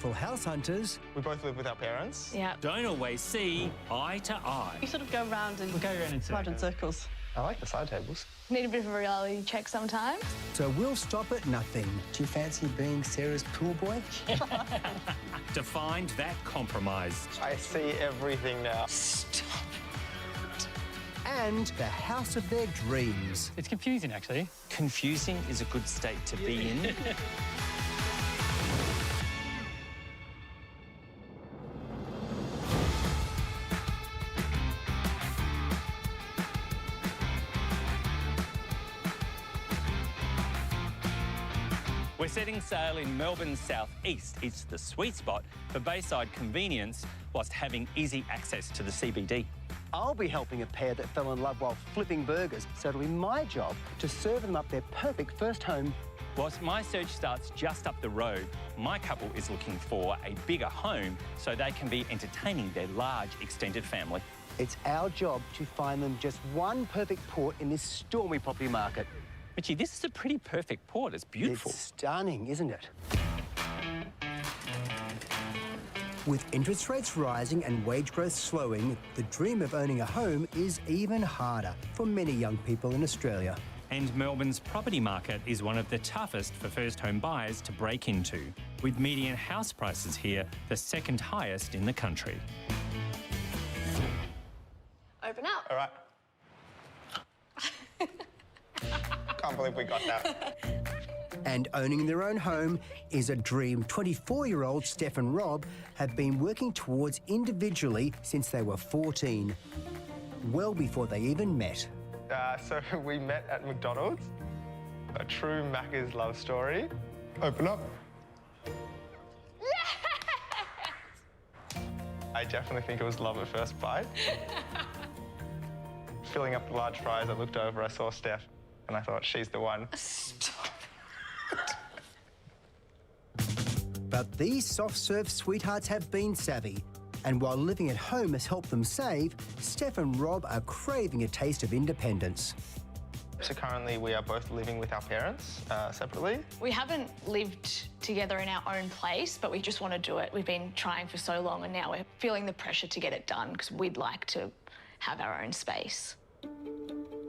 For house hunters, We both live with our parents. Yeah. Don't always see eye to eye. You sort of go round and We'll go around in circles. I like the side tables. Need a bit of a reality check sometimes. so we'll stop at nothing. Do you fancy being Sarah's pool boy? To find that compromise. I see everything now. And the house of their dreams. It's confusing, actually. Confusing is a good state to be in. We're setting sail in Melbourne's southeast. It's the sweet spot for bayside convenience whilst having easy access to the CBD. I'll be helping a pair that fell in love while flipping burgers, so it'll be my job to serve them up their perfect first home. Whilst my search starts just up the road, my couple is looking for a bigger home so they can be entertaining their large extended family. It's our job to find them just one perfect port in this stormy property market. Mitchie, this is a pretty perfect port. It's beautiful. It's stunning, isn't it? With interest rates rising and wage growth slowing, the dream of owning a home is even harder for many young people in Australia. And Melbourne's property market is one of the toughest for first home buyers to break into, with median house prices here the second highest in the country. Open up. All right. Can't believe we got that. And owning their own home is a dream 24-year-old Steph and Rob have been working towards individually since they were 14, well before they even met. So we met at McDonald's. A true Macca's love story. Open up. I definitely think it was love at first bite. Filling up the large fries, I looked over, I saw Steph, and I thought, she's the one. But these soft-serve sweethearts have been savvy. And while living at home has helped them save, Steph and Rob are craving a taste of independence. So currently we are both living with our parents separately. We haven't lived together in our own place, but we just want to do it. We've been trying for so long and now we're feeling the pressure to get it done because we'd like to have our own space.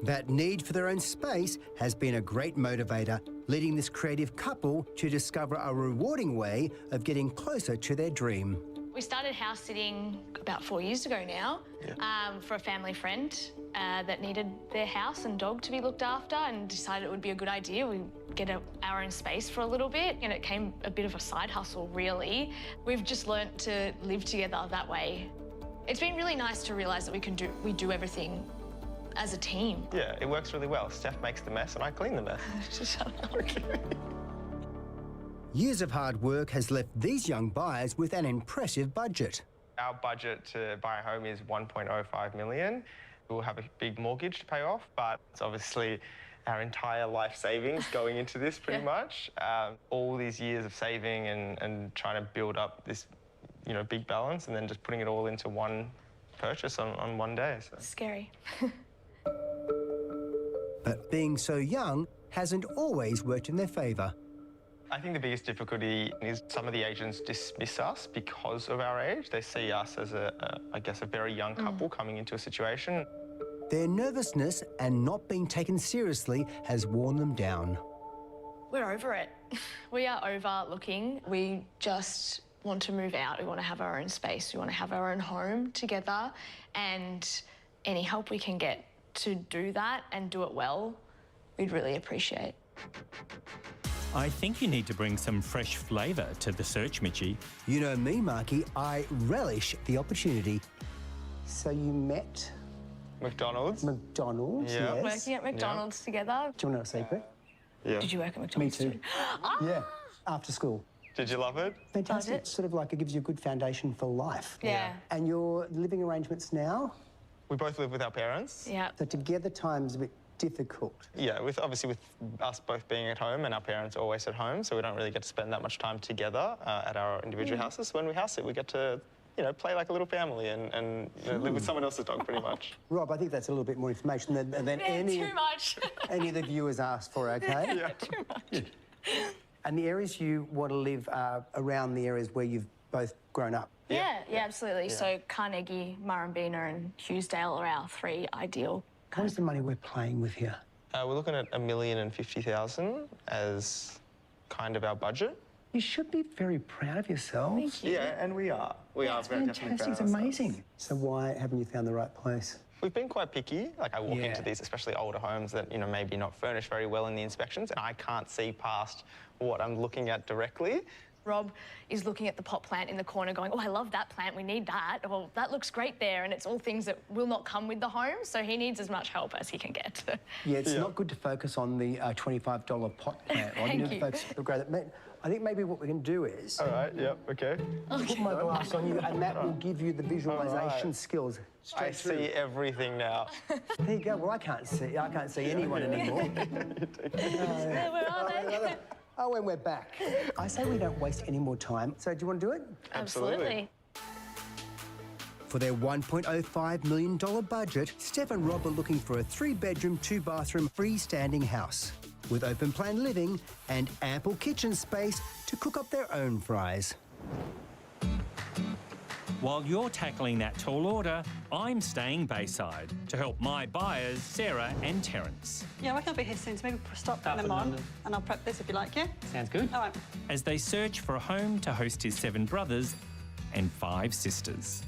That need for their own space has been a great motivator, leading this creative couple to discover a rewarding way of getting closer to their dream. We started house sitting about 4 years ago now for a family friend that needed their house and dog to be looked after and decided it would be a good idea. We get our own space for a little bit and it came a bit of a side hustle, really. We've just learnt to live together that way. It's been really nice to realise that we do everything as a team. Yeah, it works really well. Steph makes the mess and I clean the mess. Shut up. Years of hard work has left these young buyers with an impressive budget. Our budget to buy a home is $1.05 million. We'll have a big mortgage to pay off, but it's obviously our entire life savings going into this pretty much. All these years of saving and trying to build up this, big balance and then just putting it all into one purchase on one day. So. Scary. But being so young hasn't always worked in their favour. I think the biggest difficulty is some of the agents dismiss us because of our age. They see us as a very young couple coming into a situation. Their nervousness and not being taken seriously has worn them down. We're over it. We are over looking. We just want to move out. We want to have our own space. We want to have our own home together. And any help we can get to do that and do it well, we'd really appreciate. I think you need to bring some fresh flavour to the search, Mitchie. You know me, Marky, I relish the opportunity. So you met? McDonald's. McDonald's, Yeah. yes. Working at McDonald's together. Do you want to know a secret? Yeah. Did you work at McDonald's? Me too. Yeah, after school. Did you love it? Fantastic. Loved it. Sort of like it gives you a good foundation for life. Yeah. And your living arrangements now? We both live with our parents. Yeah. So together time's a bit difficult. Yeah, with us both being at home and our parents always at home, so we don't really get to spend that much time together at our individual houses. When we house it, we get to, play like a too much. Live with someone else's dog, pretty much. Rob, I think that's a little bit more information than Too much. any of the viewers asked for, okay? Yeah. Too much. And the areas you want to live are around the areas where you've both grown up? Yeah, absolutely. So Carnegie, Murrumbeena and Hughesdale are our 3 ideal. What is the money we're playing with here? We're looking at $1,050,000 as kind of our budget. You should be very proud of yourselves. Thank you. Yeah, and we are. We are very definitely Fantastic, proud it's of ourselves. amazing. So why haven't you found the right place? We've been quite picky. Like, I walk Yeah. into these, especially older homes that, you know, maybe not furnished very well in the inspections, and I can't see past what I'm looking at directly. Rob is looking at the pot plant in the corner going, oh, I love that plant, we need that. Or that looks great there. And it's all things that will not come with the home. So he needs as much help as he can get. Yeah, it's not good to focus on the $25 pot plant. Thank need to you. focus on the growth. I think maybe what we can do is All right, yep, okay. put my glass on you, and that will give you the visualisation right. skills straight I through. see everything now. There you go. Well, I can't see anyone anymore. Where are they? Oh, when we're back. I say we don't waste any more time. So do you want to do it? Absolutely. For their $1.05 million budget, Steph and Rob are looking for a 3-bedroom, 2-bathroom freestanding house with open plan living and ample kitchen space to cook up their own fries. While you're tackling that tall order, I'm staying Bayside to help my buyers, Sarah and Terence, Yeah, I reckon I'll be here soon, so maybe stop putting them on and I'll prep this if you like, yeah? Sounds good. All right. as they search for a home to host his 7 brothers and 5 sisters.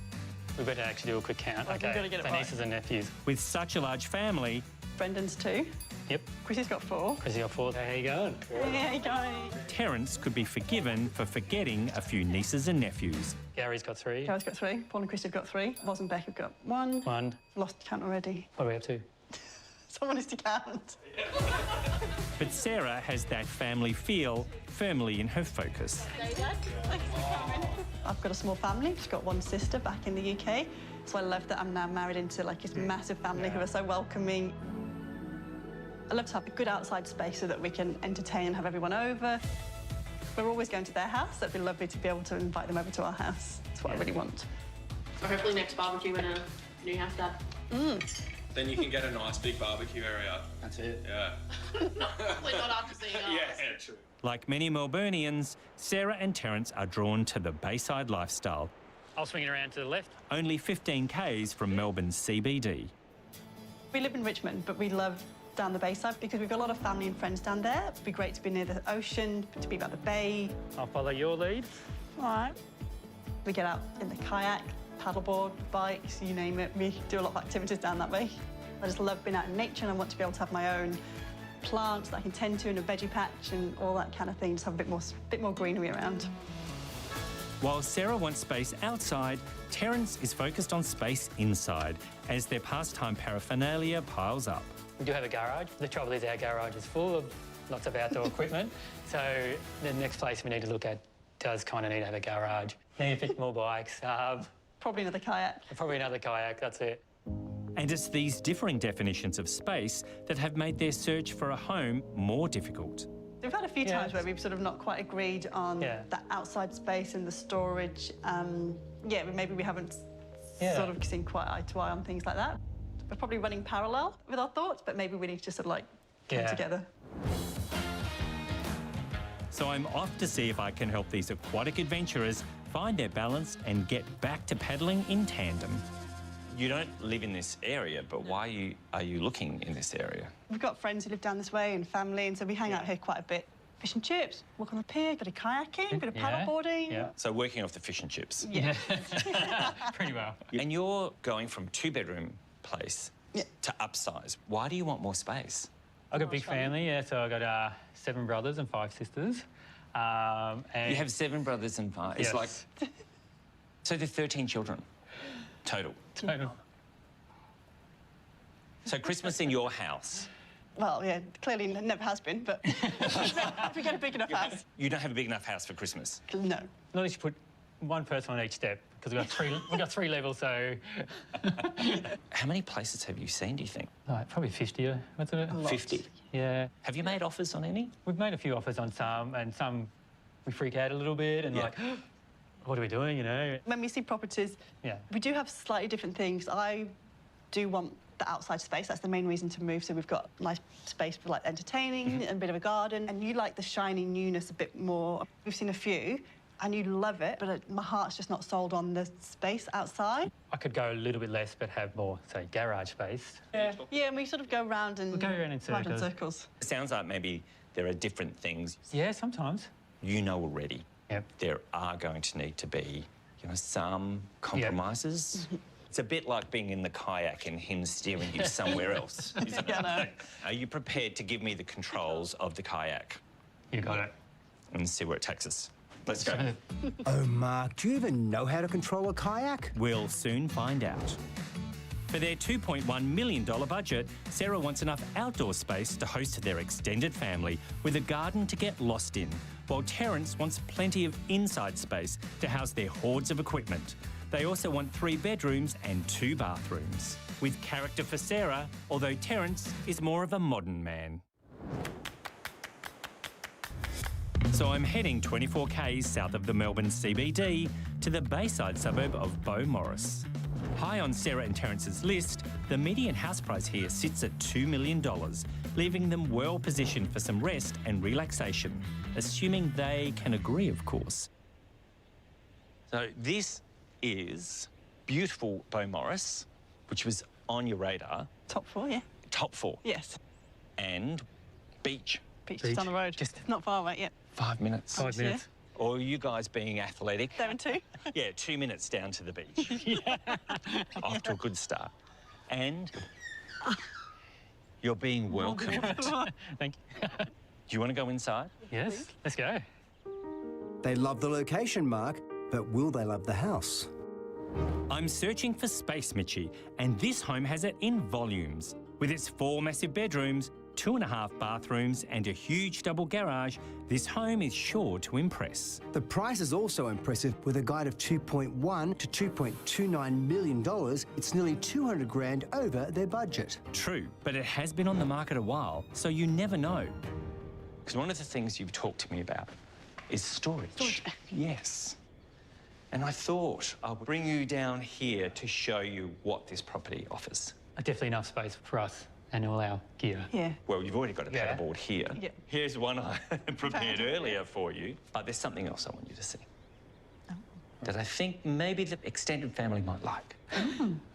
We better actually do a quick count. Well, we've gotta get it so right. nieces and nephews. With such a large family, Brendan's 2. Yep. Chrissy's got 4. Chrissy got 4. How you going? There you go. Terence could be forgiven for forgetting a few nieces and nephews. Gary's got 3. Gary's got 3. Paul and Chrissy have got 3. Roz and Beck have got 1. 1. Lost count already. What do we have 2? Someone is to count. But Sarah has that family feel firmly in her focus. I've got a small family. Just got 1 sister back in the UK. So I love that I'm now married into like this massive family who are so welcoming. I love to have a good outside space so that we can entertain and have everyone over. We're always going to their house, so it'd be lovely to be able to invite them over to our house. That's what I really want. So hopefully next barbecue in a new house, Dad. Then you can get a nice big barbecue area. That's it. Yeah. Hopefully not after seeing ours. Yeah, true. Like many Melburnians, Sarah and Terence are drawn to the Bayside lifestyle, I'll swing it around to the left. only 15 k's from Melbourne's CBD. We live in Richmond, but we love down the Bayside because we've got a lot of family and friends down there. It'd be great to be near the ocean, to be by the bay. I'll follow your lead. All right. We get out in the kayak, paddleboard, bikes, you name it. We do a lot of activities down that way. I just love being out in nature and I want to be able to have my own plants that I can tend to in a veggie patch and all that kind of thing. Just have a bit more greenery around. While Sarah wants space outside, Terence is focused on space inside as their pastime paraphernalia piles up. We do have a garage. The trouble is our garage is full of lots of outdoor equipment. So the next place we need to look at does kind of need to have a garage. Need to fit more bikes. Probably another kayak. Probably another kayak, that's it. And it's these differing definitions of space that have made their search for a home more difficult. We've had a few Yeah. times where we've sort of not quite agreed on that outside space and the storage. Maybe we haven't sort of seen quite eye to eye on things like that. We're probably running parallel with our thoughts, but maybe we need to just sort of like come together. So I'm off to see if I can help these aquatic adventurers find their balance and get back to paddling in tandem. You don't live in this area, but why are you looking in this area? We've got friends who live down this way and family, and so we hang out here quite a bit. Fish and chips, walk on the pier, bit of kayaking, bit of paddleboarding. Yeah. So working off the fish and chips. Yeah. Pretty well. And you're going from 2-bedroom place to upsize. Why do you want more space? I've got a big family, so I've got 7 brothers and 5 sisters. And You have 7 brothers and 5. It's Yes. like... So there are 13 children total. Total. So Christmas in your house. Well, yeah, clearly never has been, but if we get a big enough house. You don't have a big enough house for Christmas. No. Not least you put one person on each step because we've got 3 levels, so How many places have you seen, do you think? like, probably 50 or what's it? 50. Yeah. Have you made offers on any? We've made a few offers on some, and some we freak out a little bit and like, what are we doing, you know? When we see properties, Yeah. we do have slightly different things. I do want the outside space. That's the main reason to move. So we've got nice space for like entertaining and a bit of a garden. And you like the shiny newness a bit more. We've seen a few and you love it, but my heart's just not sold on the space outside. I could go a little bit less, but have more, say, garage space. Yeah, and we sort of go round and... We'll go around in circles. It sounds like maybe there are different things. Yeah, sometimes. You know already. Yep. There are going to need to be, you know, some compromises. Yep. It's a bit like being in the kayak and him steering you somewhere else, isn't it? I know. Are you prepared to give me the controls of the kayak? You got it. And see where it takes us. Let's go. Oh, Mark, do you even know how to control a kayak? We'll soon find out. For their $2.1 million budget, Sarah wants enough outdoor space to host their extended family with a garden to get lost in, while Terence wants plenty of inside space to house their hordes of equipment. They also want 3 bedrooms and 2 bathrooms. With character for Sarah, although Terence is more of a modern man. So I'm heading 24 k's south of the Melbourne CBD to the Bayside suburb of Beaumaris. High on Sarah and Terence's list, the median house price here sits at $2 million, leaving them well positioned for some rest and relaxation, assuming they can agree, of course. So this is beautiful Beaumaris, which was on your radar. Top 4, yeah. Top 4. Yes. And beach. Beach just down the road. Just not far away, yeah. 5 minutes. 5 minutes. Or you guys being athletic. There in 2. Yeah, 2 minutes down to the beach. Off to a good start. And you're being welcomed. Thank you. Do you want to go inside? Yes, let's go. They love the location, Mark, but will they love the house? I'm searching for space, Mitchie, and this home has it in volumes. With its 4 massive bedrooms, 2.5 bathrooms and a huge double garage, this home is sure to impress. The price is also impressive. With a guide of $2.1 to $2.29 million, it's nearly 200 grand over their budget. True, but it has been on the market a while, so you never know. Because one of the things you've talked to me about is storage. Yes. And I thought I'll bring you down here to show you what this property offers. Definitely enough space for us and all our gear. Yeah. Well, you've already got a paddleboard here. Yeah. Here's one I prepared earlier for you. But there's something else I want you to see. That I think maybe the extended family might like.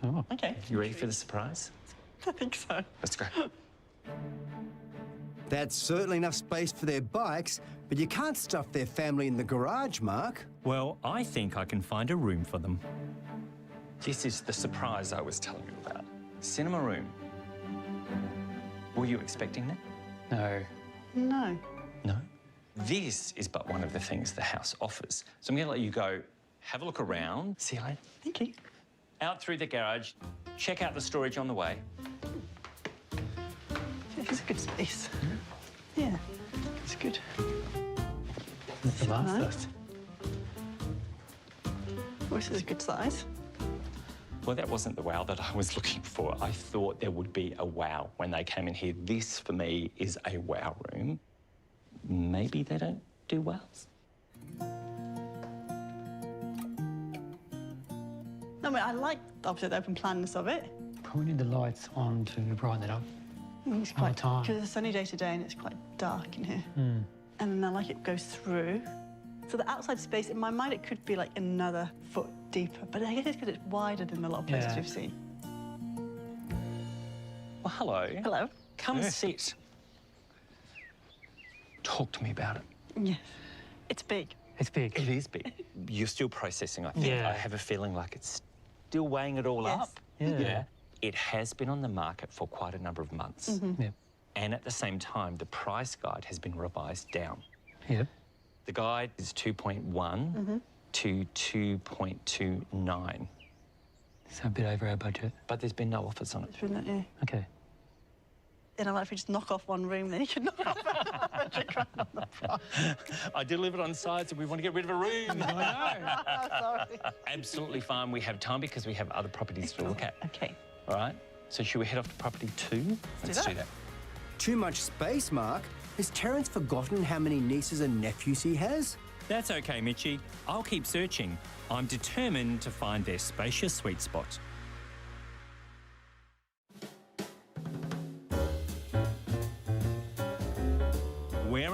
Oh. Okay. You ready for the surprise? I think so. Let's go. That's certainly enough space for their bikes, but you can't stuff their family in the garage, Mark. Well, I think I can find a room for them. This is the surprise I was telling you about. Cinema room. Were you expecting that? No. No. No. This is but one of the things the house offers. So I'm going to let you go have a look around. See you later. Thank you. Out through the garage. Check out the storage on the way. It's a good space. Yeah, it's good. That's the last Nice. Well, this is a good size. Well, that wasn't the wow that I was looking for. I thought there would be a wow when they came in here. This, for me, is a wow room. Maybe they don't do wows. No, I mean, I like obviously the open planness of it. Probably need the lights on to brighten it up. It's All the quite time. because it's a sunny day today and it's quite dark in here. And then I like it goes through. So the outside space, in my mind, it could be like another foot deeper, but I guess it's because it's wider than a lot of places Yeah. we've seen. Well, hello. Hello. Come sit. Talk to me about it. Yes. It's big. It's big. It is big. You're still processing, I think. Yeah. I have a feeling like it's still weighing it all Yes. up. Yeah. It has been on the market for quite a number of months. Yep. And at the same time, the price guide has been revised down. Yep. The guide is 2.1 to 2.29, So a bit over our budget. but there's been no offers on it. It's really, yeah. Okay. And I like if we just knock off one room, then you can knock off another grand on the price. I do live it on sides and we want to get rid of a room. Oh, sorry. Absolutely fine. We have time because we have other properties to look at. Okay. All right? So should we head off to property 2? Let's do that. Too much space, Mark. Has Terence forgotten how many nieces and nephews he has? That's okay, Mitchie. I'll keep searching. I'm determined to find their spacious sweet spot.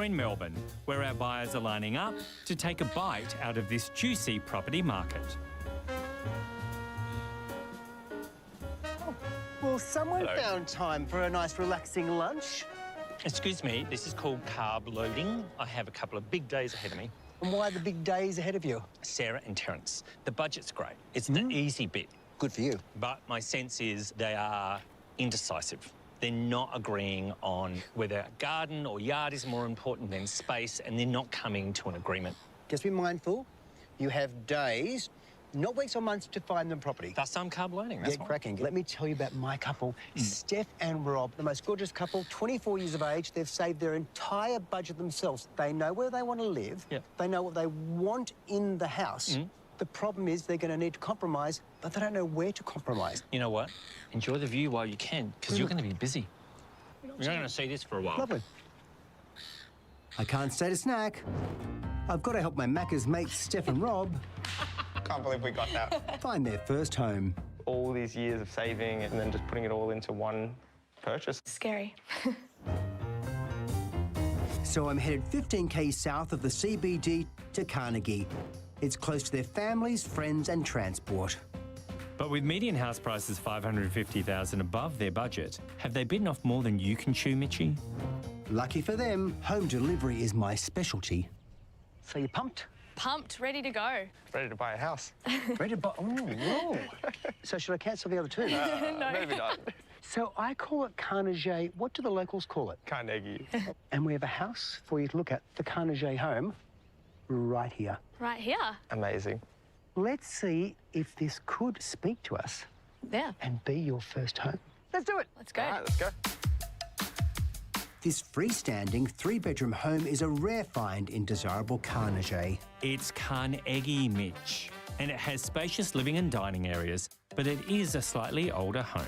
in Melbourne, where our buyers are lining up to take a bite out of this juicy property market. Well, someone found time for a nice relaxing lunch. Excuse me, this is called carb loading. I have a couple of big days ahead of me. And why the big days ahead of you? Sarah and Terence, the budget's great. It's the easy bit. Good for you. But my sense is they are indecisive. They're not agreeing on whether garden or yard is more important than space, and they're not coming to an agreement. Just be mindful, you have days, not weeks or months, to find them property. Thus, I'm carb loading. That's Get why. cracking. Let me tell you about my couple, Steph and Rob, the most gorgeous couple, 24 years of age. They've saved their entire budget themselves. They know where they want to live. Yep. They know what they want in the house. The problem is they're going to need to compromise, but they don't know where to compromise. You know what? Enjoy the view while you can, because you're going to be busy. You're not going to see this for a while. Lovely. I can't stay to snack. I've got to help my Macca's mates, Steph and Rob, Can't believe we got that. find their first home. All these years of saving and then just putting it all into one purchase. Scary. So I'm headed 15k south of the CBD to Carnegie. It's close to their families, friends and transport. But with median house prices $550,000 above their budget, have they bitten off more than you can chew, Mitchie? Lucky for them, home delivery is my specialty. So you pumped? Pumped, ready to go. Ready to buy a house. Ready to buy? Oh. So should I cancel the other two? Maybe not. So I call it Carnegie. What do the locals call it? Carnegie. And we have a house for you to look at, the Carnegie home, right here. Right here. Amazing. Let's see if this could speak to us Yeah. and be your first home. Let's do it. Let's go. All right, let's go. This freestanding three-bedroom home is a rare find in desirable Carnegie. It's Carnegie, Mitch, and it has spacious living and dining areas, but it is a slightly older home.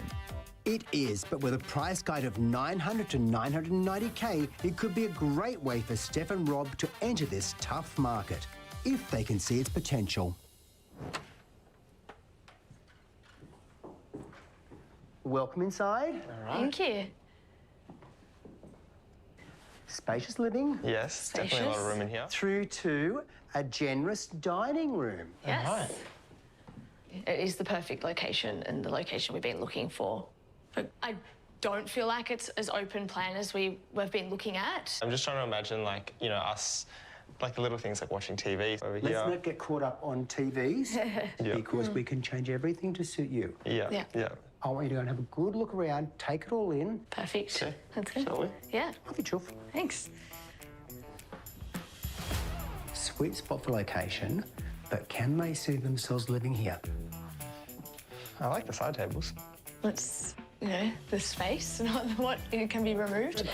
It is, but with a price guide of 900 to 990k, it could be a great way for Steph and Rob to enter this tough market, if they can see its potential. Welcome inside. Thank you. Spacious living. Yes, definitely a lot of room in here. Through to a generous dining room. Yes. It is the perfect location and the location we've been looking for. But I don't feel like it's as open plan as we've been looking at. I'm just trying to imagine, like, you know, us, like the little things like watching TV over Let's here. not get caught up on TVs because we can change everything to suit you. Yeah. I want you to go and have a good look around, take it all in. Perfect. Okay. That's good. Shall we? Yeah. Love you, Chuff. Thanks. Sweet spot for location, but can they see themselves living here? I like the side tables. It's, you know, the space, not what it can be removed.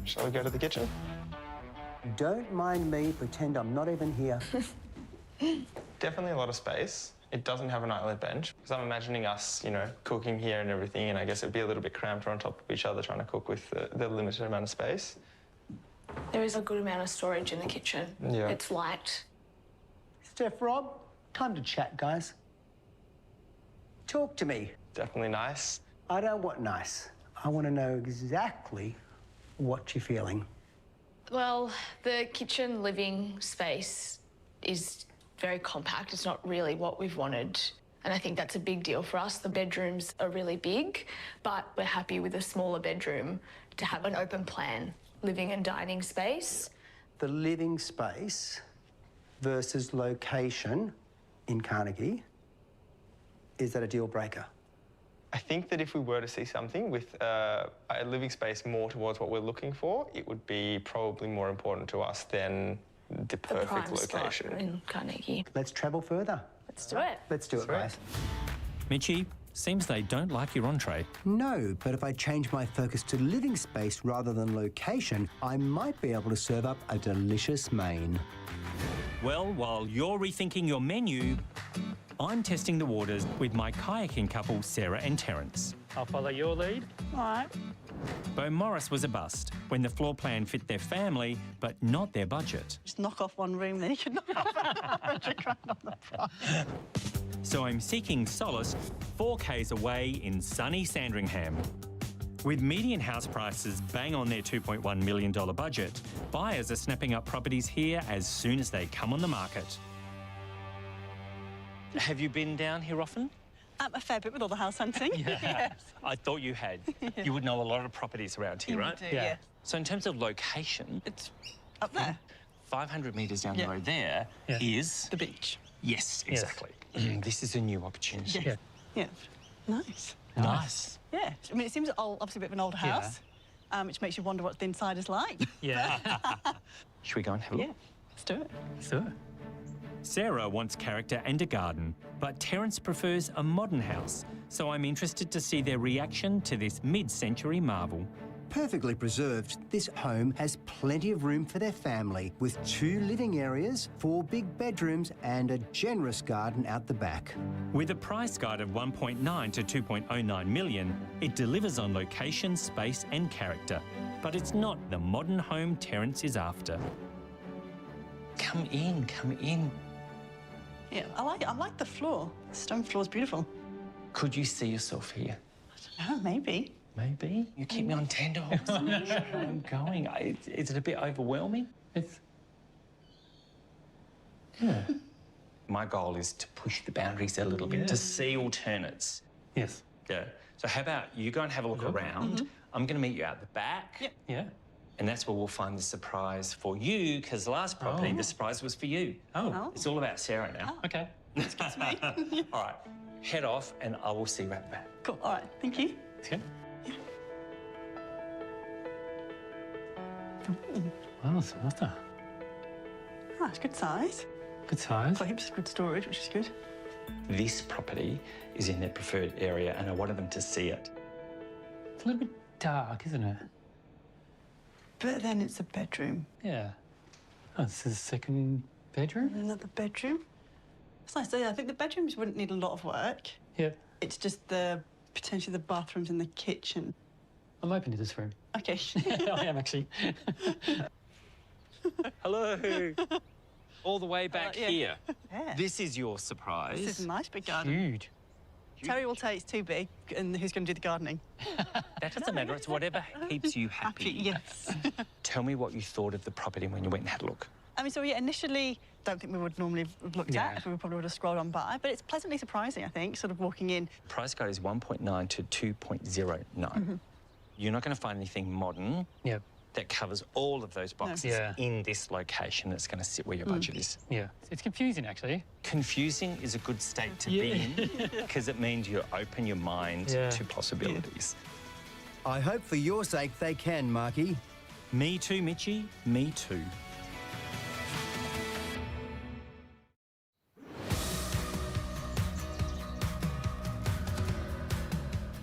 Shall we go to the kitchen? Don't mind me, pretend I'm not even here. Definitely a lot of space. It doesn't have a nightly bench, because I'm imagining us, you know, cooking here and everything, and I guess it'd be a little bit cramped on top of each other trying to cook with the limited amount of space. There is a good amount of storage in the kitchen. Yeah. It's light. Steph, Rob, time to chat, guys. Talk to me. Definitely nice. I don't want nice. I want to know exactly what you're feeling. Well, the kitchen living space is very compact. It's not really what we've wanted. And I think that's a big deal for us. The bedrooms are really big, but we're happy with a smaller bedroom to have an open plan living and dining space. The living space versus location in Carnegie, is that a deal breaker? I think that if we were to see something with a living space more towards what we're looking for, it would be probably more important to us than the perfect prime location. spot in Carnegie. Let's travel further. Let's do it. Let's do it, guys. Mitchie, seems they don't like your entree. No, but if I change my focus to living space rather than location, I might be able to serve up a delicious main. Well, while you're rethinking your menu, I'm testing the waters with my kayaking couple, Sarah and Terence. I'll follow your lead. All right. Beau Morris was a bust when the floor plan fit their family, but not their budget. Just knock off one room, then you can knock off $100,000 on the price. So I'm seeking solace 4Ks away in sunny Sandringham. With median house prices bang on their $2.1 million budget, buyers are snapping up properties here as soon as they come on the market. Have you been down here often? A fair bit with all the house hunting. Yes. I thought you had. You would know a lot of properties around here, right? Yeah. So in terms of location, It's up there. 500 metres down the road there is... The beach. Yes, exactly. This is a new opportunity. Yes. Yeah. Nice. Nice. Yeah. I mean, it seems old, obviously a bit of an old house, which makes you wonder what the inside is like. Yeah. Should we go and have a look? Yeah. Let's do it. Sure. Sarah wants character and a garden, but Terence prefers a modern house, so I'm interested to see their reaction to this mid-century marvel. Perfectly preserved, this home has plenty of room for their family, with 2 living areas, 4 big bedrooms and a generous garden out the back. With a price guide of 1.9 to 2.09 million, it delivers on location, space and character. But it's not the modern home Terence is after. Come in, come in. Yeah, I like it. I like the floor. The stone floor is beautiful. Could you see yourself here? Oh, maybe. Maybe. You keep me on tenterhooks. I'm not sure where I'm going. Is it a bit overwhelming? It's... My goal is to push the boundaries a little bit, to see alternates. Yes. Yeah. So how about you go and have a look around. I'm going to meet you out the back. Yep. Yeah. And that's where we'll find the surprise for you, because the last property, the surprise was for you. Oh. It's all about Sarah now. Okay. All right. Head off and I will see you at the back. Cool. All right. Thank you. Okay. Wow, Samantha. Ah, it's good size. Good size. Got heaps of good storage, which is good. This property is in their preferred area and I wanted them to see it. It's a little bit dark, isn't it? But then it's a bedroom. Yeah. Oh, this is the second bedroom? Another bedroom. It's nice. So, yeah, I think the bedrooms wouldn't need a lot of work. Yeah. It's just potentially the bathrooms and the kitchen. I'm open to this room. Okay. I am actually. Hello. All the way back yeah. here. Yeah. This is your surprise. This is a nice big garden. Huge. Terry will say it's too big, and who's going to do the gardening? That doesn't matter. It's whatever keeps you happy. Yes. Tell me what you thought of the property when you went and had a look. I mean, so yeah, initially, don't think we would normally have looked at. We probably would have scrolled on by, but it's pleasantly surprising, I think, sort of walking in. Price guide is 1.9 to 2.09. You're not going to find anything modern that covers all of those boxes in this location that's going to sit where your budget is. Yeah. It's confusing, actually. Confusing is a good state to be in because it means you open your mind to possibilities. I hope for your sake they can, Marky. Me too, Mitchie. Me too.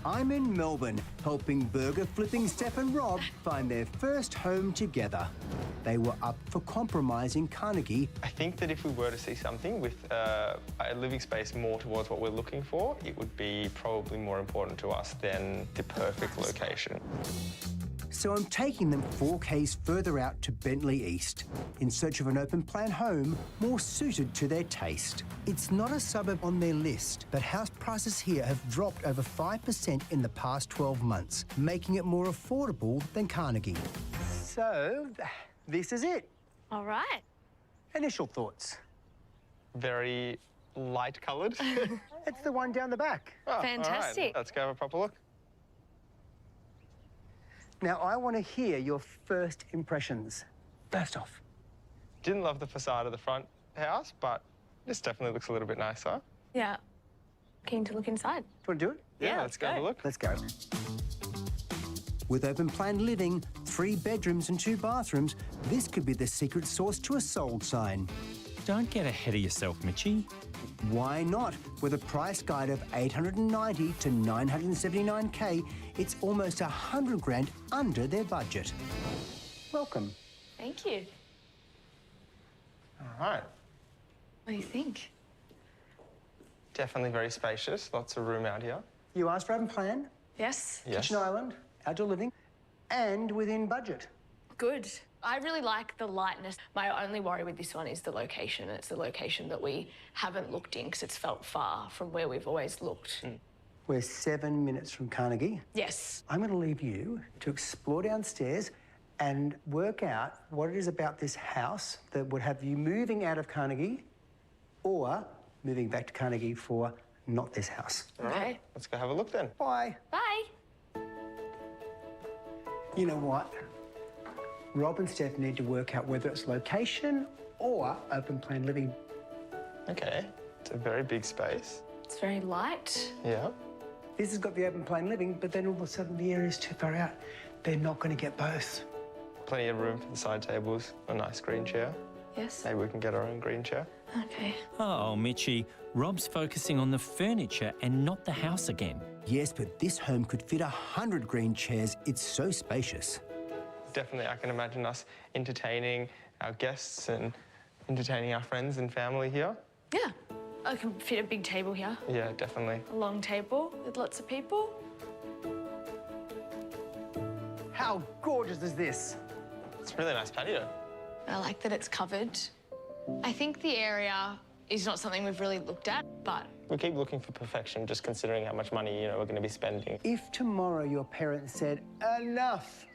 I'm in Melbourne, helping burger flipping Steph and Rob find their first home together. They were up for compromising Carnegie. I think that if we were to see something with a living space more towards what we're looking for, it would be probably more important to us than the perfect location. So I'm taking them 4 k's further out to Bentley East in search of an open plan home more suited to their taste. It's not a suburb on their list, but house prices here have dropped over 5% in the past 12 months, making it more affordable than Carnegie. So, this is it. All right. Initial thoughts. Very light coloured. It's the one down the back. Oh, Fantastic. All right. Let's go have a proper look. Now, I want to hear your first impressions. First off. Didn't love the facade of the front house, but this definitely looks a little bit nicer. Yeah. Keen to look inside. Do you want to do it? Yeah, let's go have a look. Let's go. With open plan living, 3 bedrooms and 2 bathrooms, this could be the secret sauce to a sold sign. Don't get ahead of yourself, Mitchie. Why not? With a price guide of 890 to 979k, it's almost 100 grand under their budget. Welcome. Thank you. All right. What do you think? Definitely very spacious. Lots of room out here. You asked for open plan, Yes. Yes. kitchen island, outdoor living, and within budget. Good. I really like the lightness. My only worry with this one is the location. It's the location that we haven't looked in because it's felt far from where we've always looked. We're 7 minutes from Carnegie. Yes. I'm going to leave you to explore downstairs and work out what it is about this house that would have you moving out of Carnegie or moving back to Carnegie for not this house. Okay. Let's go have a look then. Bye. Bye. You know what? Rob and Steph need to work out whether it's location or open plan living. Okay. It's a very big space. It's very light. Yeah. This has got the open plan living, but then all of a sudden the area's too far out. They're not going to get both. Plenty of room for the side tables, a nice green chair. Yes. Maybe we can get our own green chair. Okay. Oh, Mitchie, Rob's focusing on the furniture and not the house again. Yes, but this home could fit 100 green chairs. It's so spacious. Definitely, I can imagine us entertaining our guests and entertaining our friends and family here. Yeah. I can fit a big table here. Yeah, definitely. A long table with lots of people. How gorgeous is this? It's a really nice patio. I like that it's covered. I think the area is not something we've really looked at, but We keep looking for perfection, just considering how much money, we're going to be spending. If tomorrow your parents said, enough,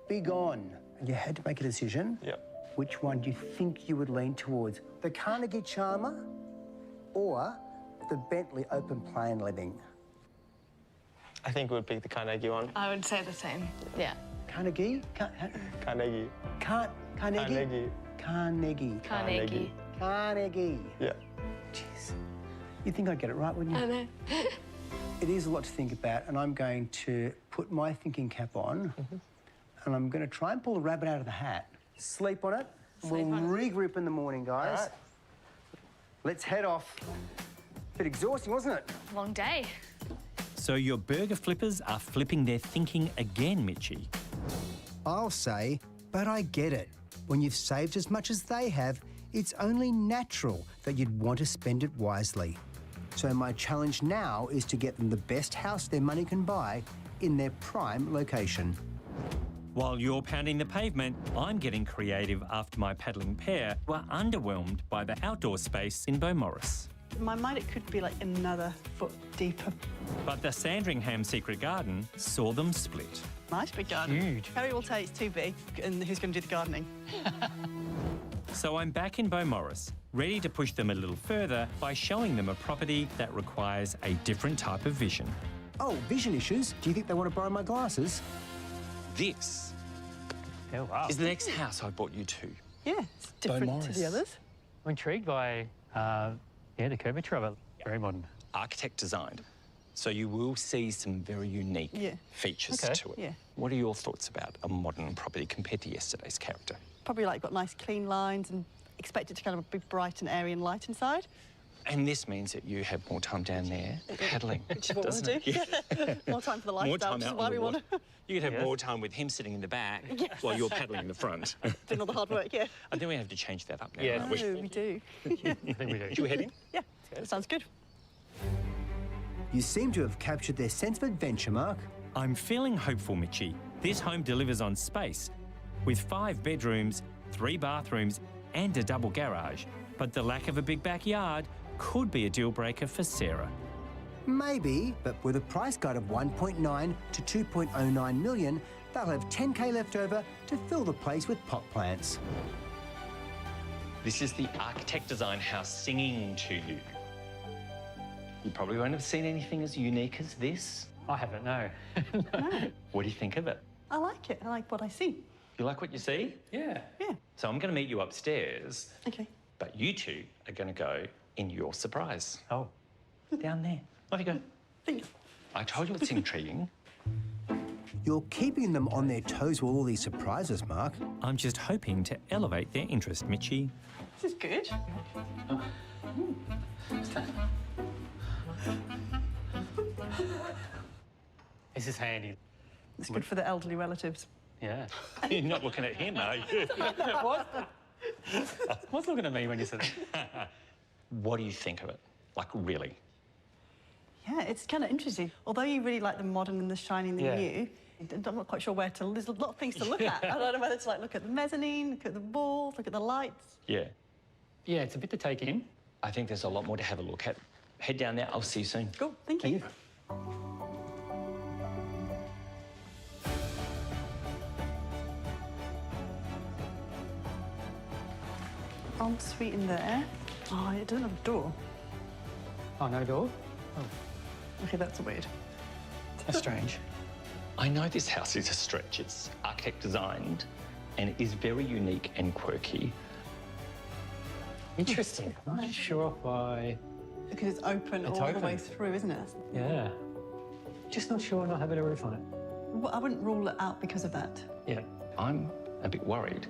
be gone, and you had to make a decision, Yep. which one do you think you would lean towards? The Carnegie Charmer or the Bentley open plan living? I think we'd pick the Carnegie one. I would say the same. Yeah. Carnegie? Carnegie. Carnegie? Carnegie. Carnegie. Carnegie. Yeah. Jeez. You'd think I'd get it right, wouldn't you? I know. It is a lot to think about, and I'm going to put my thinking cap on, and I'm going to try and pull a rabbit out of the hat. Sleep on it. Sleep we'll on it. regroup in the morning, guys. All right. Let's head off. Bit exhausting, wasn't it? Long day. So your burger flippers are flipping their thinking again, Mitchie. I'll say, but I get it. When you've saved as much as they have, it's only natural that you'd want to spend it wisely. So my challenge now is to get them the best house their money can buy in their prime location. While you're pounding the pavement, I'm getting creative after my paddling pair were underwhelmed by the outdoor space in Beaumaris. In my mind, it could be like another foot deeper. But the Sandringham Secret Garden saw them split. Nice big garden. Huge. Harry will say it's too big, and who's going to do the gardening? So I'm back in Beaumaris, ready to push them a little further by showing them a property that requires a different type of vision. Oh, vision issues? Do you think they want to borrow my glasses? This Oh, wow. is the next house I brought you to. Yeah, it's different to the Beaumaris. others. I'm intrigued by, the curvature of it. Very modern. Architect designed. So you will see some very unique Yeah. features Okay. to it. Yeah. What are your thoughts about a modern property compared to yesterday's character? Probably like got nice clean lines and expect it to kind of be bright and airy and light inside. And this means that you have more time down there paddling, Which is what we doesn't do. it? Yeah. More time for the More lifestyle, time which is out why on we the want water. to You could have Yes. more time with him sitting in the back while you're paddling in the front. do all the hard work, yeah. I think we have to change that up now. Yeah. don't No, we? we do. I think we do. Should we head in? Yeah, that sounds good. You seem to have captured their sense of adventure, Mark. I'm feeling hopeful, Mitchie. This home delivers on space, with 5 bedrooms, 3 bathrooms, and a double garage. But the lack of a big backyard could be a deal breaker for Sarah. Maybe, but with a price guide of 1.9 to 2.09 million, they'll have 10K left over to fill the place with pot plants. This is the architect design house singing to you. You probably won't have seen anything as unique as this. I haven't, no. What do you think of it? I like it. I like what I see. You like what you see? Yeah. Yeah. So I'm going to meet you upstairs, Okay. but you two are going to go in your surprise. Oh. Down there. Off you go. Thanks. I told you it's intriguing. You're keeping them on their toes with all these surprises, Mark. I'm just hoping to elevate their interest, Mitchie. This is good. This is handy. It's good for the elderly relatives. Yeah. You're not looking at him, are you? What? What's looking at me when you said that? What do you think of it? Like, really? Yeah, it's kind of interesting. Although you really like the modern and the shiny and the Yeah. new, I'm not quite sure where to. There's a lot of things to look at. I don't know whether to look at the mezzanine, look at the walls, look at the lights. Yeah. Yeah, it's a bit to take in. I think there's a lot more to have a look at. Head down there. I'll see you soon. Cool, thank you. Ensuite in there. Oh, it doesn't have a door. Oh, no door? Okay, that's weird. That's strange. I know this house is a stretch. It's architect designed and it is very unique and quirky. Interesting. I'm not sure why. Because it's open It's all open. the way through, isn't it? Yeah. Just not sure not having a roof on it. Well, I wouldn't rule it out because of that. Yeah. I'm a bit worried.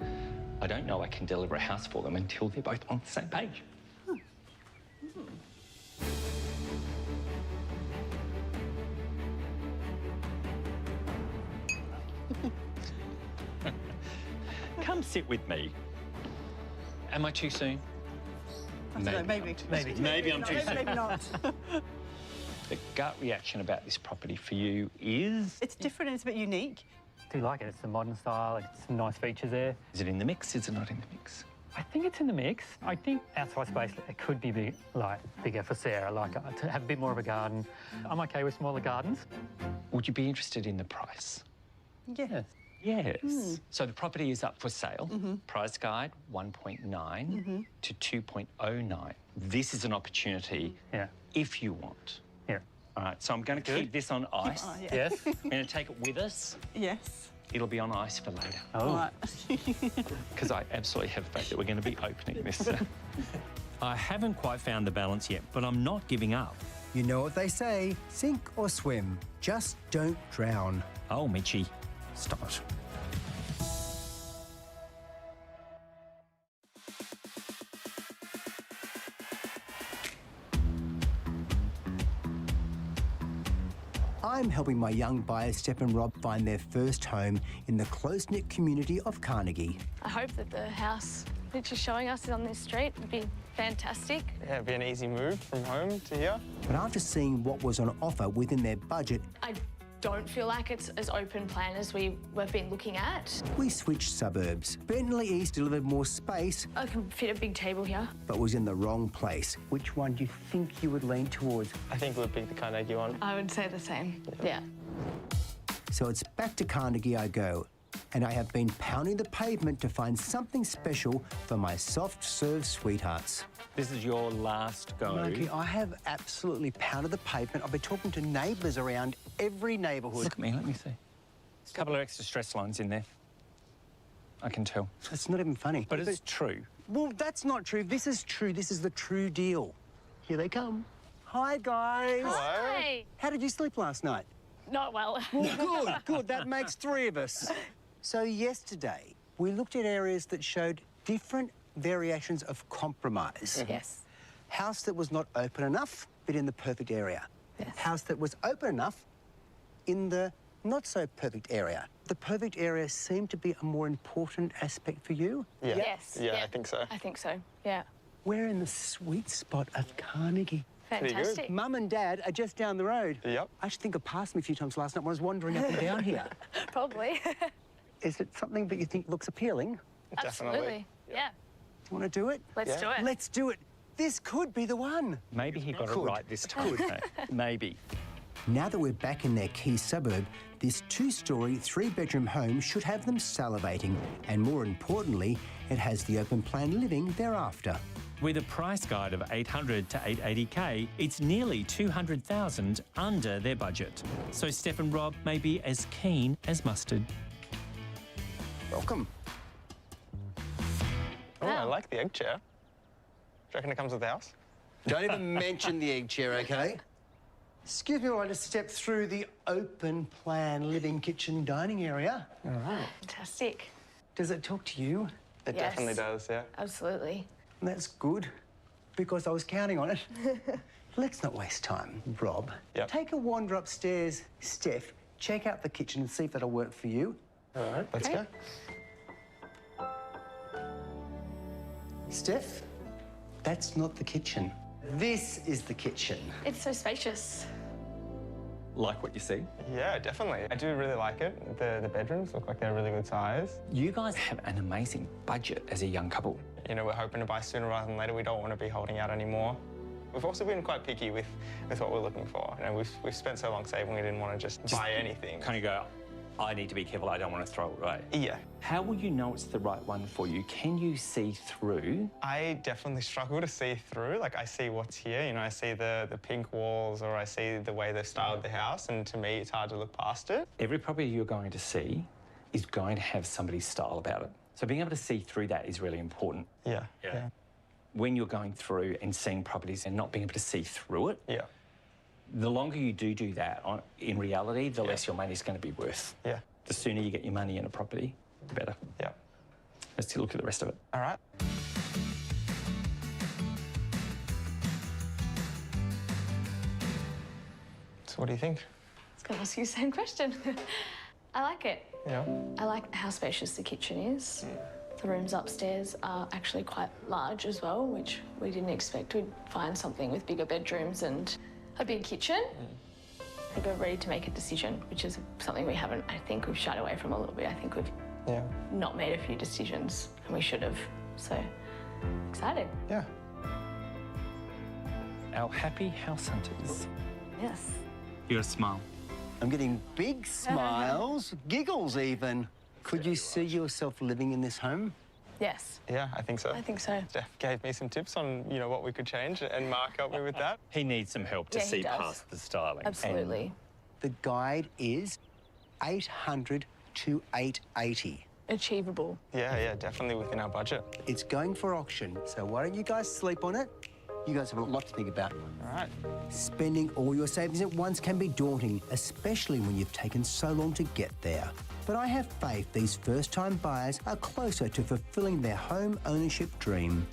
I don't know I can deliver a house for them until they're both on the same page. Come sit with me. Am I too soon? I don't know, maybe. Maybe I'm too soon. Maybe not. The gut reaction about this property for you is... It's different and it's a bit unique. I do like it. It's the modern style. It's some nice features there. Is it in the mix? Is it not in the mix? I think it's in the mix. I think outside space, it could be big, bigger for Sarah, to have a bit more of a garden. I'm okay with smaller gardens. Would you be interested in the price? Yeah. Yes. So the property is up for sale. Price guide 1.9 to 2.09. This is an opportunity if you want. Yeah. All right, so I'm going to keep this on ice. Oh, yeah. Yes. We're going to take it with us. Yes. It'll be on ice for later. All right. Because I absolutely have faith that we're going to be opening this. I haven't quite found the balance yet, but I'm not giving up. You know what they say, sink or swim, just don't drown. Oh, Mitchie, stop it. I'm helping my young buyers, Steph and Rob, find their first home in the close-knit community of Carnegie. I hope that the house that you're showing us is on this street. It'd be fantastic. Yeah, it'd be an easy move from home to here. But after seeing what was on offer within their budget, I don't feel like it's as open plan as we've been looking at. we switched suburbs. Bentley East delivered more space, I can fit a big table here. but was in the wrong place. Which one do you think you would lean towards? I think we'd pick the Carnegie one. I would say the same. Yeah. So it's back to Carnegie I go. And I have been pounding the pavement to find something special for my soft-serve sweethearts. This is your last go. Mikey, I have absolutely pounded the pavement. I've been talking to neighbours around every neighbourhood. Look at me, let me see. A couple of extra stress lines in there. I can tell. It's not even funny. But it's true. Well, that's not true. This is true. This is the true deal. Here they come. Hi, guys. Hi. How did you sleep last night? Not well. Well, good, good. That makes three of us. So yesterday, we looked at areas that showed different variations of compromise. Yes. House that was not open enough, but in the perfect area. Yes. House that was open enough in the not so perfect area. The perfect area seemed to be a more important aspect for you. Yeah. Yes. Yeah, I think so. I think so. Yeah. We're in the sweet spot of Carnegie. Pretty good. Fantastic. Mum and Dad are just down the road. Yep. I actually think I passed me a few times last night when I was wandering up and down here. Probably. Is it something that you think looks appealing? Definitely. Absolutely. Yeah. Do you want to do it? Let's do it. Let's do it. This could be the one. Maybe he got it Could. right this time. Maybe. Now that we're back in their key suburb, this two-storey, three-bedroom home should have them salivating. And more importantly, it has the open plan living thereafter. With a price guide of 800 to 880K, it's nearly 200,000 under their budget. So Steph and Rob may be as keen as mustard. Welcome. Oh, I Wow. like the egg chair. Do you reckon it comes with the house? Don't even mention the egg chair, OK? Excuse me while I just step through the open plan living kitchen dining area. All right. Fantastic. Does it talk to you? It Yes. definitely does, yeah. Absolutely. That's good, because I was counting on it. Let's not waste time, Rob. Yep. Take a wander upstairs. Steph, check out the kitchen and see if that'll work for you. All right, let's Okay. go. Steph, that's not the kitchen. This is the kitchen. It's so spacious. Like what you see? Yeah, definitely. I do really like it. The bedrooms look like they're a really good size. You guys have an amazing budget as a young couple. You know, we're hoping to buy sooner rather than later. We don't want to be holding out anymore. We've also been quite picky with what we're looking for. You know, we've spent so long saving, we didn't want to just buy anything. Kind of go, I need to be careful, I don't want to throw it away. Yeah. How will you know it's the right one for you? Can you see through? I definitely struggle to see through. Like, I see what's here, you know, I see the pink walls, or I see the way they've styled the house, and to me, it's hard to look past it. Every property you're going to see is going to have somebody's style about it. So being able to see through that is really important. Yeah. Yeah. When you're going through and seeing properties and not being able to see through it, Yeah. the longer you do that, in reality, the less your money's going to be worth. Yeah. The sooner you get your money in a property, the better. Yeah. Let's take a look at the rest of it. All right. So what do you think? I was going to ask you the same question. I like it. Yeah. I like how spacious the kitchen is. The rooms upstairs are actually quite large as well, which we didn't expect. We'd find something with bigger bedrooms and a big kitchen. I think we're ready to make a decision, which is something we haven't, I think we've shied away from a little bit. I think we've not made a few decisions, and we should have. So, excited. Yeah. Our happy house hunters. Yes. You got a smile. I'm getting big smiles, giggles even. Could you see yourself living in this home? Yes. Yeah, I think so. I think so. Jeff gave me some tips on, you know, what we could change, and Mark helped me with that. He needs some help to Yeah, he see does. past the styling. Absolutely. The guide is 800 to 880. Achievable. Yeah, definitely within our budget. It's going for auction, so why don't you guys sleep on it? You guys have a lot to think about. All right. Spending all your savings at once can be daunting, especially when you've taken so long to get there. But I have faith these first-time buyers are closer to fulfilling their home ownership dream.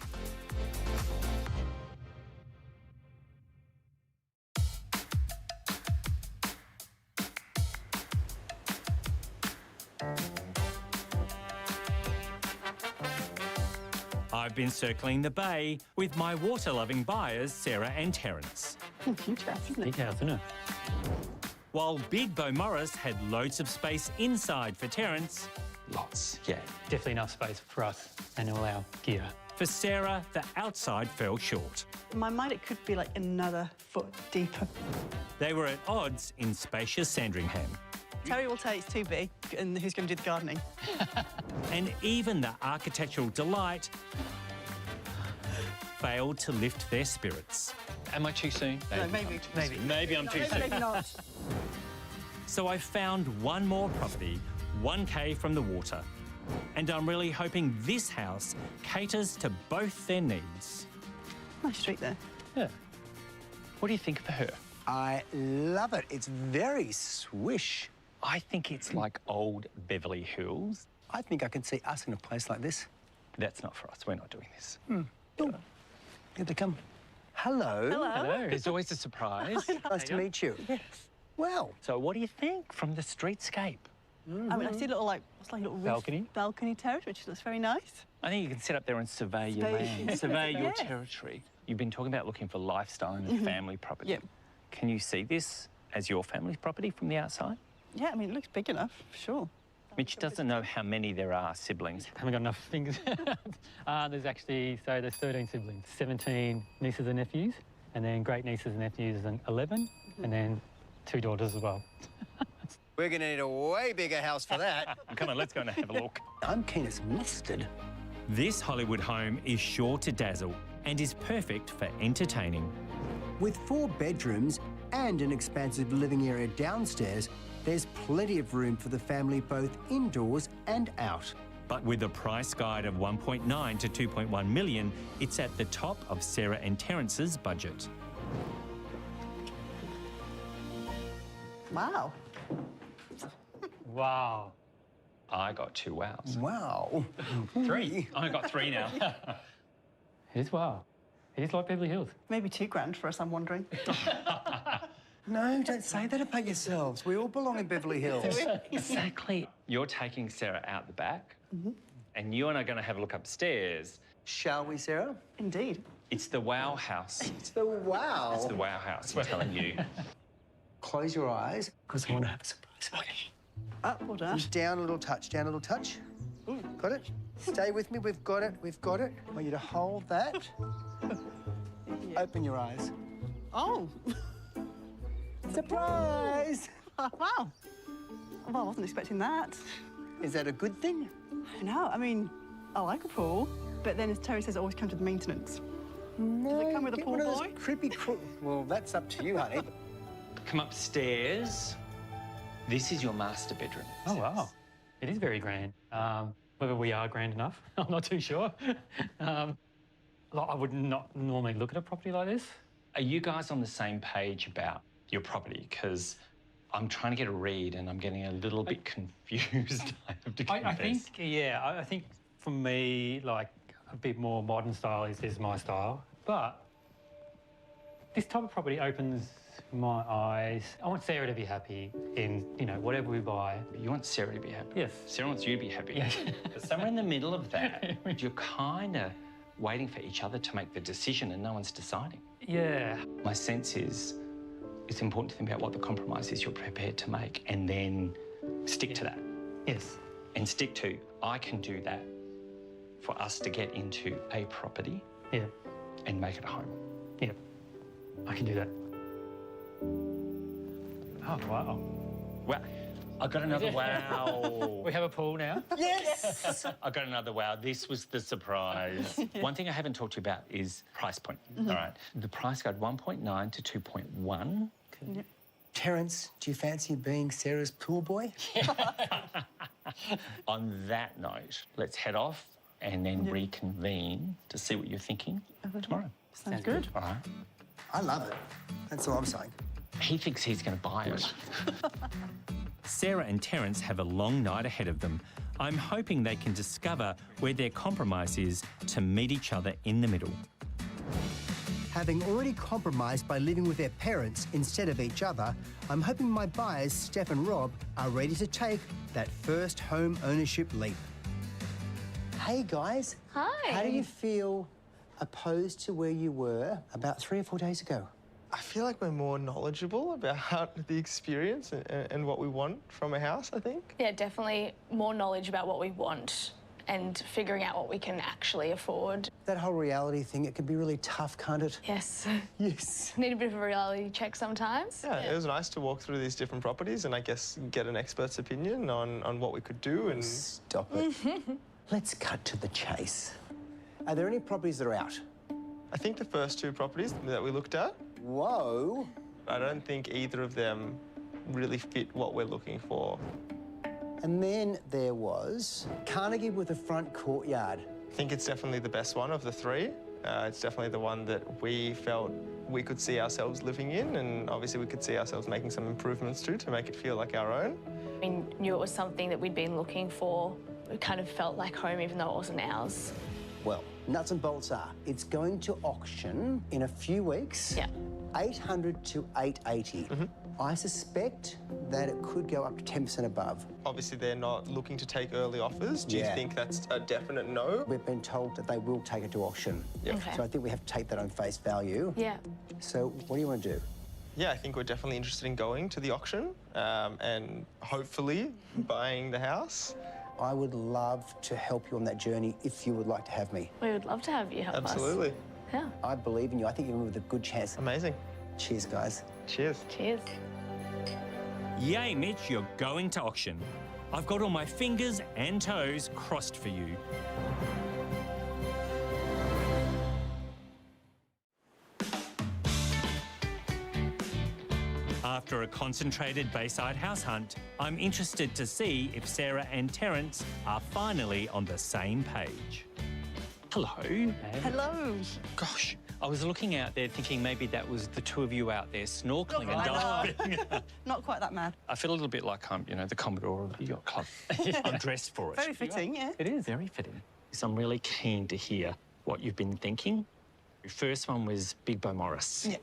I've been circling the bay with my water-loving buyers, Sarah and Terence. Huge house, isn't it? Big house, isn't it? While Big Bo Morris had loads of space inside for Terence, Lots, yeah. Definitely enough space for us and all our gear. for Sarah, the outside fell short. In my mind, it could be like another foot deeper. They were at odds in spacious Sandringham. Terry will tell you it's too big, and who's going to do the gardening? And even the architectural delight failed to lift their spirits. Am I too soon? No, maybe. Maybe I'm too soon. Maybe not. So I found one more property, 1K from the water. And I'm really hoping this house caters to both their needs. Nice street there. Yeah. What do you think of her? I love it. It's very swish. I think it's like old Beverly Hills. I think I can see us in a place like this. That's not for us. We're not doing this. Oh, here they come. Hello. Hello. There's always a surprise. Nice to meet you. Yes. Well, So what do you think from the streetscape? I mean, I see a little, like, what's like a little roof balcony terrace, which looks very nice. I think you can sit up there and survey your land, survey your territory. You've been talking about looking for lifestyle and family property. Yep. Can you see this as your family's property from the outside? Yeah, I mean, it looks big enough, for sure. Mitch doesn't know how many there are siblings. Haven't got enough fingers. There's 13 siblings, 17 nieces and nephews, and then great nieces and nephews and 11, and then 2 daughters as well. we're going to need a way bigger house for that. Come on, let's go and have a look. I'm keen as mustard. This Hollywood home is sure to dazzle and is perfect for entertaining. With 4 bedrooms and an expansive living area downstairs, there's plenty of room for the family both indoors and out. But with a price guide of 1.9 to 2.1 million, it's at the top of Sarah and Terence's budget. Wow. Wow. I got 2 wows. Wow. 3. I got 3 now. It is wow. It is like Beverly Hills. Maybe $2 grand for us, I'm wondering. No, don't say that about yourselves. We all belong in Beverly Hills. Exactly. You're taking Sarah out the back, and you and I are going to have a look upstairs. Shall we, Sarah? Indeed. It's the wow house. It's the wow. It's the wow house, I'm telling you. Close your eyes, because I want to have a surprise. Up or down? Down a little touch, down a little touch. Got it? Stay with me, we've got it, we've got it. I want you to hold that. Open your eyes. Oh. Surprise! Wow. Well, I wasn't expecting that. Is that a good thing? I don't know. I mean, I like a pool, but then as Terry says, it always comes with maintenance. No, Does it come with a get pool one of those boy? Well, that's up to you, honey. Come upstairs. This is your master bedroom. Oh, wow. It is very grand. Whether we are grand enough, I'm not too sure. I would not normally look at a property like this. Are you guys on the same page about your property? Because I'm trying to get a read and I'm getting a little bit confused, I have to confess. I think, yeah, I think for me, like, a bit more modern style is my style. But this type of property opens my eyes. I want Sarah to be happy in, you know, whatever we buy. You want Sarah to be happy? Yes. Sarah wants you to be happy. Yeah. But somewhere in the middle of that, you're kind of waiting for each other to make the decision and no one's deciding. Yeah. My sense is it's important to think about what the compromise is you're prepared to make and then stick to that. Yes. And stick to, I can do that for us to get into a property Yeah. and make it a home. Yeah. I can do that. Oh, wow. Well, I got another wow. We have a pool now. Yes! I got another wow. This was the surprise. One thing I haven't talked to you about is price point. All right. The price got 1.9 to 2.1. Yep. Terence, do you fancy being Sarah's pool boy? On that note, let's head off and then reconvene to see what you're thinking tomorrow. Sounds good. All right. I love it. That's all I'm saying. He thinks he's going to buy it. Sarah and Terence have a long night ahead of them. I'm hoping they can discover where their compromise is to meet each other in the middle. Having already compromised by living with their parents instead of each other, I'm hoping my buyers, Steph and Rob, are ready to take that first home ownership leap. Hey, guys. Hi. How do you feel opposed to where you were about 3 or 4 days ago? I feel like we're more knowledgeable about the experience and what we want from a house, I think. Yeah, definitely more knowledge about what we want and figuring out what we can actually afford. That whole reality thing, it can be really tough, can't it? Yes. Yes. Need a bit of a reality check sometimes. Yeah, it was nice to walk through these different properties and I guess get an expert's opinion on what we could do and... Stop it. Let's cut to the chase. Are there any properties that are out? I think the first two properties that we looked at, Whoa. I don't think either of them really fit what we're looking for. And then there was Carnegie with a front courtyard. I think it's definitely the best one of the three. It's definitely the one that we felt we could see ourselves living in, and obviously we could see ourselves making some improvements to make it feel like our own. We knew it was something that we'd been looking for. It kind of felt like home even though it wasn't ours. Well, nuts and bolts are, it's going to auction in a few weeks. Yeah. 800 to 880. I suspect that it could go up to 10% above. Obviously they're not looking to take early offers. Do you Yeah. think that's a definite no? We've been told that they will take it to auction. Okay. So I think we have to take that on face value. Yeah. So what do you want to do? Yeah, I think we're definitely interested in going to the auction and hopefully buying the house. I would love to help you on that journey if you would like to have me. We would love to have you help us. Absolutely. Yeah. I believe in you. I think you're with a good chance. Amazing. Cheers, guys. Cheers. Cheers. Yay, Mitch, you're going to auction. I've got all my fingers and toes crossed for you. After a concentrated Bayside house hunt, I'm interested to see if Sarah and Terence are finally on the same page. Hello. Hello. Gosh, I was looking out there thinking maybe that was the two of you out there snorkeling and I diving. Not quite that mad. I feel a little bit like I'm, you know, the Commodore of the yacht club. I'm dressed for it. Very fitting, yeah. It is very fitting. So I'm really keen to hear what you've been thinking. Your first one was Big Bo Morris. Yeah.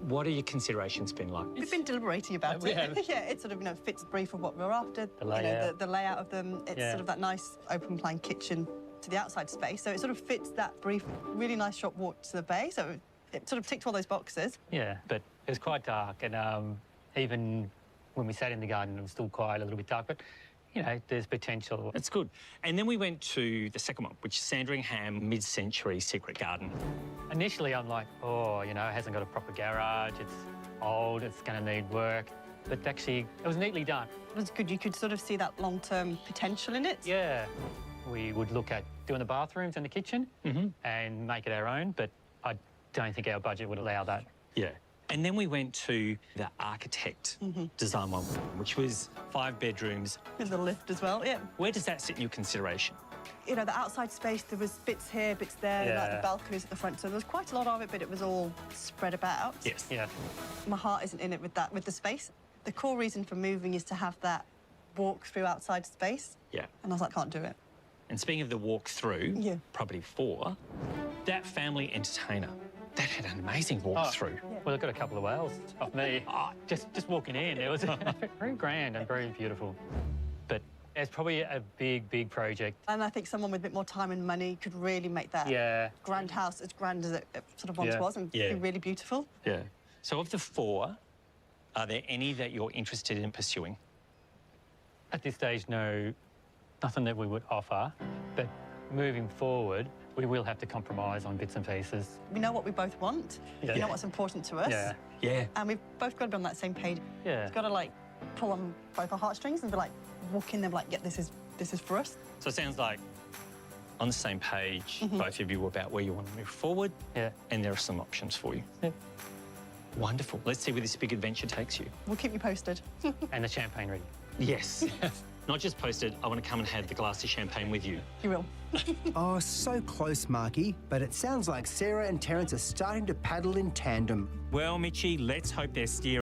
What are your considerations been like? We've been deliberating about We it. have. Yeah, it sort of, you know, fits the brief of what we're after. The layout. The layout of them. It's Yeah. sort of that nice open plan kitchen to the outside space. So it sort of fits that brief. Really nice short walk to the bay. So it sort of ticked all those boxes. Yeah, but it was quite dark, and even when we sat in the garden, it was still quite a little bit dark. But you know, there's potential. That's good. And then we went to the second one, which is Sandringham Mid-Century Secret Garden. Initially, I'm like, oh, you know, it hasn't got a proper garage, it's old, it's going to need work. But actually, it was neatly done. It was good. You could sort of see that long-term potential in it. Yeah. We would look at doing the bathrooms and the kitchen and make it our own, but I don't think our budget would allow that. Yeah. And then we went to the architect design one, which was 5 bedrooms. With the lift as well, yeah. Where does that sit in your consideration? You know, the outside space, there was bits here, bits there, like the balconies at the front, so there was quite a lot of it, but it was all spread about. Yes. Yeah. My heart isn't in it with that, with the space. The core reason for moving is to have that walk-through outside space. Yeah. And I was like, can't do it. And speaking of the walk-through, property 4, that family entertainer, that had an amazing walk-through. Well, it got a couple of whales off me. Just walking in, it was very grand and very beautiful. But it's probably a big project. And I think someone with a bit more time and money could really make that grand house as grand as it sort of once was and be really beautiful. Yeah. So of the 4, are there any that you're interested in pursuing? At this stage, no, nothing that we would offer. But moving forward, we will have to compromise on bits and pieces. We know what we both want. Yeah. We know what's important to us. Yeah. Yeah. And we've both got to be on that same page. Yeah. We've got to, like, pull on both our heartstrings and be like, walk in there, like, yeah, this is for us. So it sounds like on the same page, both of you, about where you want to move forward. Yeah. And there are some options for you. Yeah. Wonderful. Let's see where this big adventure takes you. We'll keep you posted. And the champagne ready. Yes. Not just posted, I want to come and have the glass of champagne with you. You will. Oh, so close, Marky. But it sounds like Sarah and Terence are starting to paddle in tandem. Well, Mitchie, let's hope they're steering